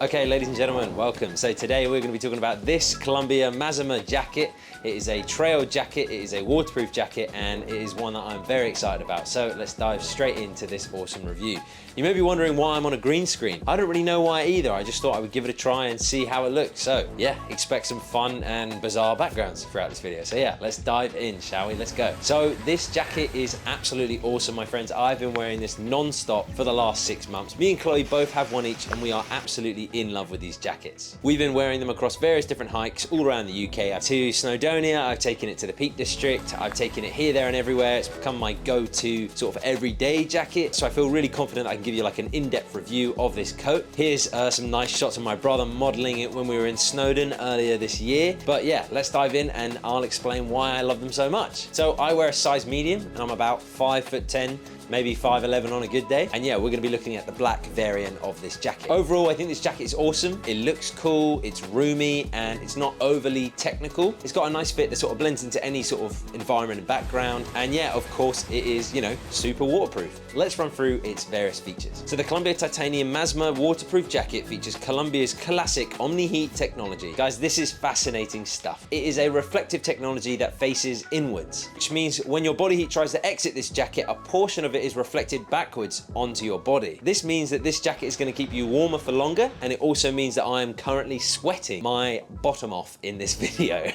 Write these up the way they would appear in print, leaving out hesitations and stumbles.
Okay, ladies and gentlemen, welcome. So today we're going to be talking about this Columbia Mazama jacket. It is a trail jacket, it is a waterproof jacket, and it is one that I'm very excited about. So let's dive straight into this awesome review. You may be wondering why I'm on a green screen. I don't really know why either. I just thought I would give it a try and see how it looks. So yeah, expect some fun and bizarre backgrounds throughout this video. So yeah, let's dive in, shall we? Let's go. So this jacket is absolutely awesome, my friends. I've been wearing this non-stop for the last 6 months. Me and Chloe both have one each, and we are absolutely in love with these jackets. We've been wearing them across various different hikes all around the UK. To Snowdonia, I've taken it to the Peak District, I've taken it here, there and everywhere. It's become my go-to sort of everyday jacket. So I feel really confident I can give you like an in-depth review of this coat. Here's some nice shots of my brother modeling it when we were in Snowdon earlier this year. But yeah, let's dive in and I'll explain why I love them so much. So I wear a size medium and I'm about 5'10", maybe 5'11" on a good day. And yeah, we're gonna be looking at the black variant of this jacket. Overall, I think this jacket is awesome. It looks cool, it's roomy, and it's not overly technical. It's got a nice fit that sort of blends into any sort of environment and background. And yeah, of course, it is, you know, super waterproof. Let's run through its various features. So the Columbia Titanium Mazama waterproof jacket features Columbia's classic Omni-Heat technology. Guys, this is fascinating stuff. It is a reflective technology that faces inwards, which means when your body heat tries to exit this jacket, a portion of it is reflected backwards onto your body. This means that this jacket is going to keep you warmer for longer, and it also means that I am currently sweating my bottom off in this video.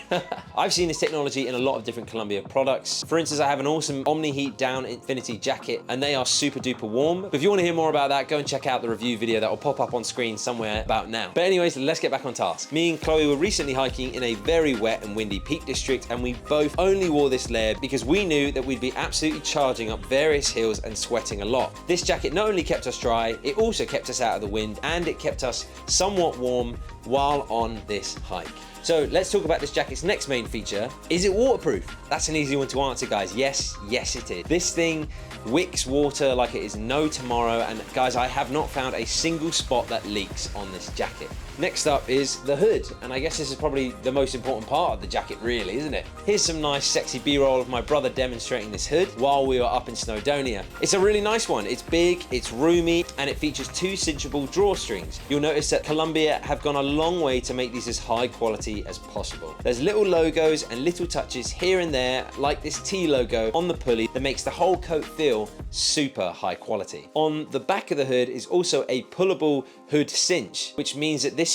I've seen this technology in a lot of different Columbia products. For instance, I have an awesome OmniHeat down infinity jacket, and they are super duper warm. But if you want to hear more about that, go and check out the review video that will pop up on screen somewhere about now. But anyways, let's get back on task. Me and Chloe were recently hiking in a very wet and windy Peak District, and we both only wore this layer because we knew that we'd be absolutely charging up various hills and sweating a lot. This jacket not only kept us dry, it also kept us out of the wind, and it kept us somewhat warm while on this hike. So let's talk about this jacket's next main feature. Is it waterproof? That's an easy one to answer, guys. Yes, it is. This thing wicks water like it is no tomorrow, and guys, I have not found a single spot that leaks on this jacket. Next up is the hood, and I guess this is probably the most important part of the jacket, really, isn't it? Here's some nice sexy B-roll of my brother demonstrating this hood while we were up in Snowdonia. It's a really nice one. It's big, it's roomy, and it features 2 cinchable drawstrings. You'll notice that Columbia have gone a long way to make these as high quality as possible. There's little logos and little touches here and there, like this T logo on the pulley that makes the whole coat feel super high quality. On the back of the hood is also a pullable hood cinch, which means that this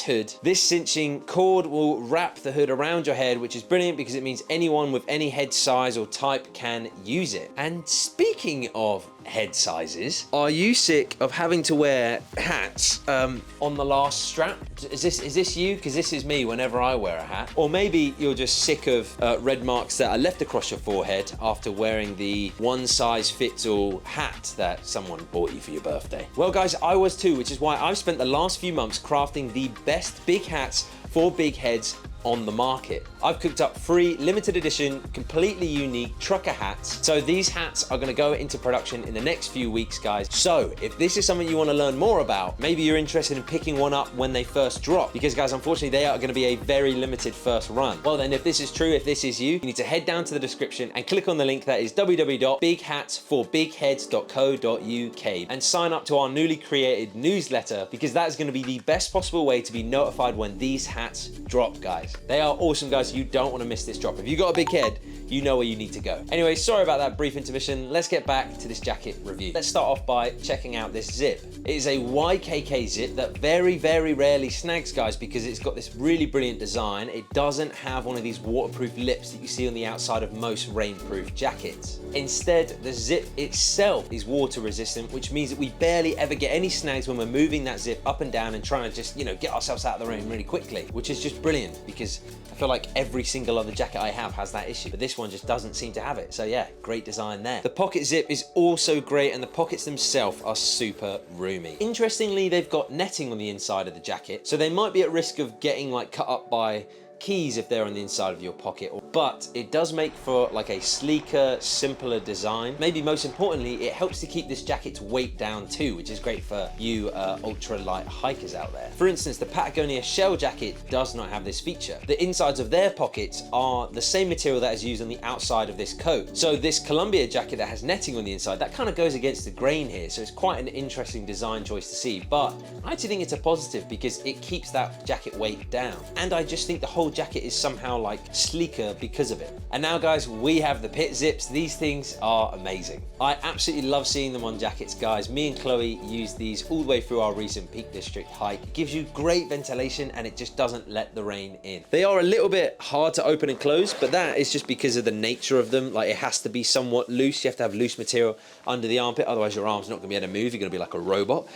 cinching cord will wrap the hood around your head, which is brilliant because it means anyone with any head size or type can use it. And speaking of head sizes, are you sick of having to wear hats on the last strap? Is this you? Because this is me whenever I wear a hat. Or maybe you're just sick of red marks that are left across your forehead after wearing the one size fits all hat that someone bought you for your birthday. Well guys, I was too, which is why I've spent the last few months crafting the best big hats for big heads on the market. I've cooked up 3 limited edition, completely unique trucker hats. So these hats are gonna go into production in the next few weeks, guys. So if this is something you wanna learn more about, maybe you're interested in picking one up when they first drop, because guys, unfortunately, they are gonna be a very limited first run. Well then, if this is true, if this is you need to head down to the description and click on the link that is www.bighatsforbigheads.co.uk and sign up to our newly created newsletter, because that is gonna be the best possible way to be notified when these hats drop, guys. They are awesome, guys. You don't want to miss this drop. If you got a big head, you know where you need to go. Anyway, sorry about that brief intermission. Let's get back to this jacket review. Let's start off by checking out this zip. It is a YKK zip that very, very rarely snags, guys, because it's got this really brilliant design. It doesn't have one of these waterproof lips that you see on the outside of most rainproof jackets. Instead, the zip itself is water resistant, which means that we barely ever get any snags when we're moving that zip up and down and trying to just, you know, get ourselves out of the rain really quickly, which is just brilliant because I feel like every single other jacket I have has that issue, but this one just doesn't seem to have it. So yeah, great design there. The pocket zip is also great, and the pockets themselves are super roomy. Interestingly, they've got netting on the inside of the jacket, so they might be at risk of getting like cut up by keys if they're on the inside of your pocket, but it does make for like a sleeker, simpler design. Maybe most importantly, it helps to keep this jacket's weight down too, which is great for you ultra light hikers out there. For instance, the Patagonia shell jacket does not have this feature. The insides of their pockets are the same material that is used on the outside of this coat. So this Columbia jacket that has netting on the inside, that kind of goes against the grain here. So it's quite an interesting design choice to see, but I actually think it's a positive because it keeps that jacket weight down. And I just think the whole jacket is somehow like sleeker because of it. And now guys, we have the pit zips. These things are amazing. I absolutely love seeing them on jackets, guys. Me and Chloe used these all the way through our recent Peak District hike. It gives you great ventilation and it just doesn't let the rain in. They are a little bit hard to open and close, but that is just because of the nature of them. Like, it has to be somewhat loose. You have to have loose material under the armpit, otherwise your arm's not gonna be able to move. You're gonna be like a robot.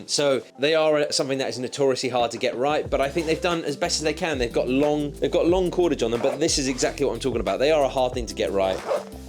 So they are something that is notoriously hard to get right, but I think they've done as best as they can. They've got long cordage on them, but this is exactly what I'm talking about. They are a hard thing to get right.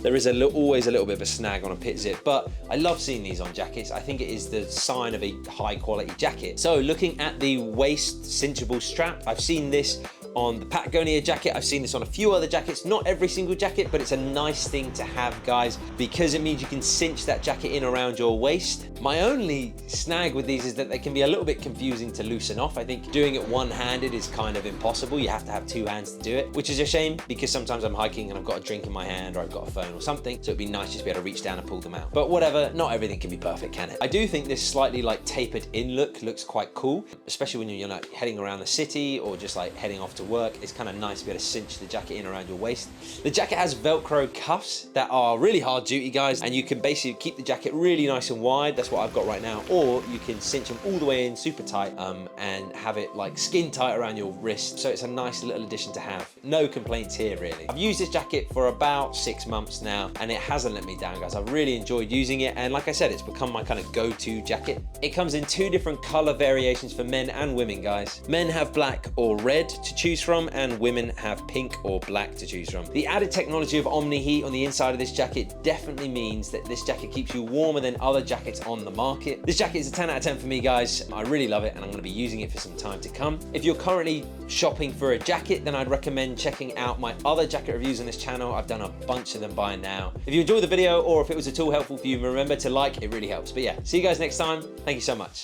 There is always a little bit of a snag on a pit zip, but I love seeing these on jackets. I think it is the sign of a high quality jacket. So looking at the waist cinchable strap, I've seen this on the Patagonia jacket. I've seen this on a few other jackets, not every single jacket, but it's a nice thing to have, guys, because it means you can cinch that jacket in around your waist. My only snag with these is that they can be a little bit confusing to loosen off. I think doing it one-handed is kind of impossible. You have to have two hands to do it, which is a shame because sometimes I'm hiking and I've got a drink in my hand or I've got a phone or something, so it'd be nice just to be able to reach down and pull them out. But whatever, not everything can be perfect, can it? I do think this slightly like tapered in look looks quite cool, especially when you're like heading around the city or just like heading off to work. It's kind of nice to be able to cinch the jacket in around your waist. The jacket has Velcro cuffs that are really hard duty, guys, and you can basically keep the jacket really nice and wide. That's what I've got right now. Or you can cinch them all the way in super tight and have it like skin tight around your wrist. So it's a nice little addition to have. No complaints here, really. I've used this jacket for about 6 months now and it hasn't let me down, guys. I've really enjoyed using it, and like I said, it's become my kind of go-to jacket. It comes in 2 different color variations for men and women, guys. Men have black or red to choose from, and women have pink or black to choose from. The added technology of OmniHeat on the inside of this jacket definitely means that this jacket keeps you warmer than other jackets on the market. This jacket is a 10 out of 10 for me, guys. I really love it and I'm going to be using it for some time to come. If you're currently shopping for a jacket, then I'd recommend checking out my other jacket reviews on this channel. I've done a bunch of them by now. If you enjoyed the video or if it was at all helpful for you, remember to like, it really helps. But yeah, see you guys next time. Thank you so much.